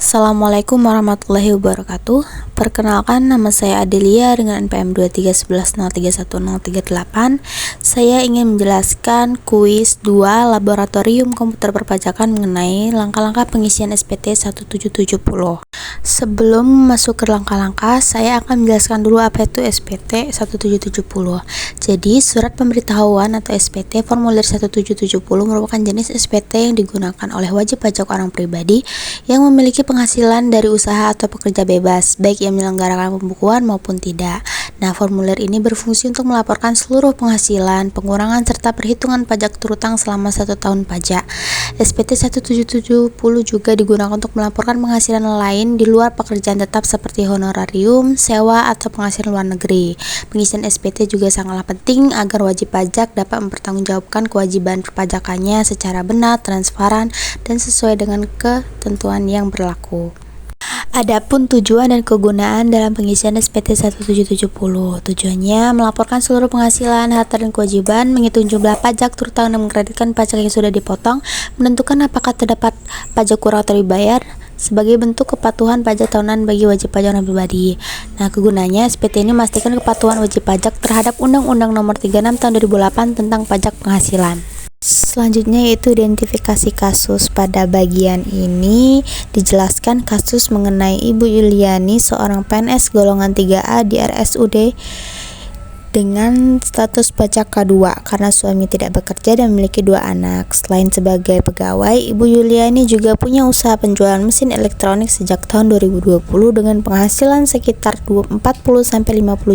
Assalamualaikum warahmatullahi wabarakatuh. Perkenalkan, nama saya Adelia dengan NPM 231103138. Saya ingin menjelaskan kuis 2 Laboratorium Komputer Perpajakan mengenai langkah-langkah pengisian SPT 1770. Sebelum masuk ke langkah-langkah, saya akan menjelaskan dulu apa itu SPT 1770. Jadi, surat pemberitahuan atau SPT formulir 1770 merupakan jenis SPT yang digunakan oleh wajib pajak orang pribadi yang memiliki penghasilan dari usaha atau pekerja bebas, baik yang menyelenggarakan pembukuan maupun tidak. Nah, formulir ini berfungsi untuk melaporkan seluruh penghasilan, pengurangan, serta perhitungan pajak terutang selama 1 tahun pajak. SPT 1770 juga digunakan untuk melaporkan penghasilan lain di luar pekerjaan tetap seperti honorarium, sewa, atau penghasilan luar negeri. Pengisian SPT juga sangatlah penting agar wajib pajak dapat mempertanggungjawabkan kewajiban perpajakannya secara benar, transparan, dan sesuai dengan ketentuan yang berlaku. Adapun tujuan dan kegunaan dalam pengisian SPT 1770. Tujuannya melaporkan seluruh penghasilan, harta, dan kewajiban, menghitung jumlah pajak terutama dan mengkreditkan pajak yang sudah dipotong, menentukan apakah terdapat pajak kurang atau dibayar, sebagai bentuk kepatuhan pajak tahunan bagi wajib pajak orang pribadi. Nah, kegunaannya SPT ini memastikan kepatuhan wajib pajak terhadap Undang-Undang Nomor 36 Tahun 2008 tentang pajak penghasilan. Selanjutnya yaitu identifikasi kasus. Pada bagian ini dijelaskan kasus mengenai Ibu Yuliani, seorang PNS golongan 3A di RSUD dengan status pajak K2 karena suami tidak bekerja dan memiliki 2 anak. Selain sebagai pegawai, Ibu Yuliani juga punya usaha penjualan mesin elektronik sejak tahun 2020 dengan penghasilan sekitar 40-50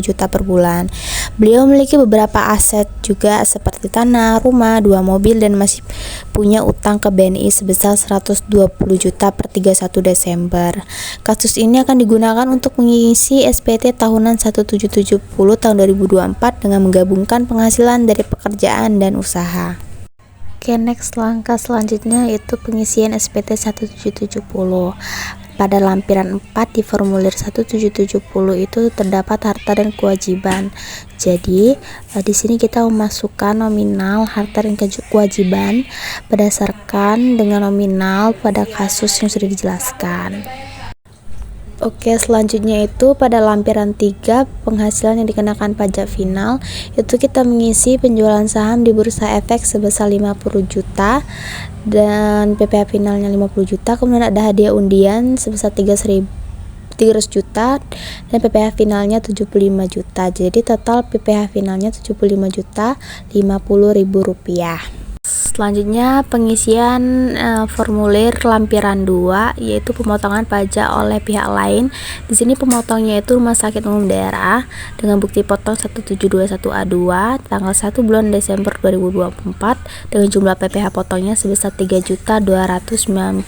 juta per bulan. Beliau memiliki beberapa aset juga seperti tanah, rumah, 2 mobil, dan masih punya utang ke BNI sebesar 120 juta per 31 Desember. Kasus ini akan digunakan untuk mengisi SPT tahunan 1770 tahun 2024 dengan menggabungkan penghasilan dari pekerjaan dan usaha. Oke, next langkah selanjutnya yaitu pengisian SPT 1770. Pada lampiran 4 di formulir 1770 itu terdapat harta dan kewajiban. Jadi, di sini kita memasukkan nominal harta dan kewajiban berdasarkan dengan nominal pada kasus yang sudah dijelaskan. Oke, selanjutnya itu pada lampiran 3 penghasilan yang dikenakan pajak final, itu kita mengisi penjualan saham di Bursa Efek sebesar 50 juta dan PPh finalnya 50 juta, kemudian ada hadiah undian sebesar 300 juta dan PPh finalnya 75 juta. Jadi total PPh finalnya 75 juta 50.000 rupiah. Selanjutnya pengisian formulir lampiran 2 yaitu pemotongan pajak oleh pihak lain. Di sini pemotongnya itu Rumah Sakit Umum Daerah dengan bukti potong 1721A2 tanggal 1 bulan Desember 2024 dengan jumlah PPh potongnya sebesar 3.290.100.000.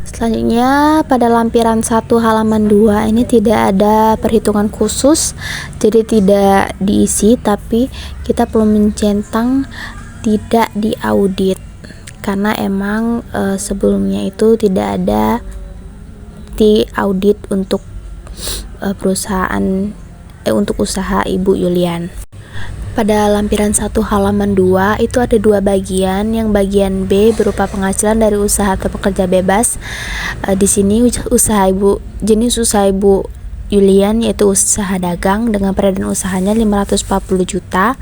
Selanjutnya pada lampiran 1 halaman 2 ini tidak ada perhitungan khusus, jadi tidak diisi, tapi kita perlu mencentang tidak diaudit karena emang sebelumnya itu tidak ada di audit untuk perusahaan untuk usaha Ibu Yulian. Pada lampiran 1 halaman 2 itu ada 2 bagian. Yang bagian B berupa penghasilan dari usaha atau pekerja bebas. Di sini jenis usaha Ibu Yulian yaitu usaha dagang dengan peradaan usahanya 540 juta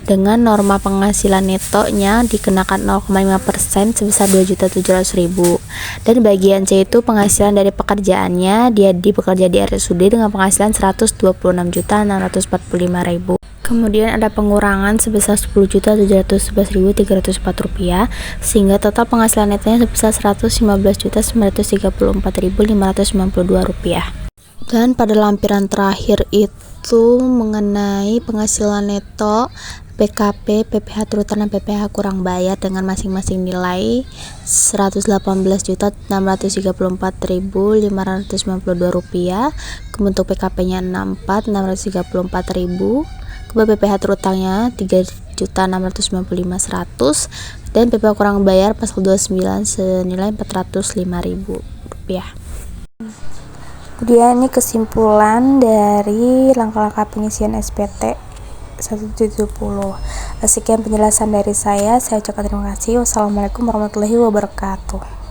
dengan norma penghasilan netonya dikenakan 0,5% sebesar 2.700.000. Dan bagian C itu penghasilan dari pekerjaannya, dia bekerja di RSUD dengan penghasilan 126.645.000. Kemudian ada pengurangan sebesar 10.711.304 rupiah sehingga total penghasilan netnya sebesar 115.934.592 rupiah. Dan pada lampiran terakhir itu mengenai penghasilan neto, PKP, PPh terutama dan PPh kurang bayar dengan masing-masing nilai 118.634.592 rupiah. Kemudian PKP-nya 64 634.000. Kemudian PPh terutangnya 3.695.100 dan PPh kurang bayar pasal 29 senilai 405.000 rupiah. Kemudian ini kesimpulan dari langkah-langkah pengisian SPT 1770. Sekian penjelasan dari saya ucapkan terima kasih. Wassalamualaikum warahmatullahi wabarakatuh.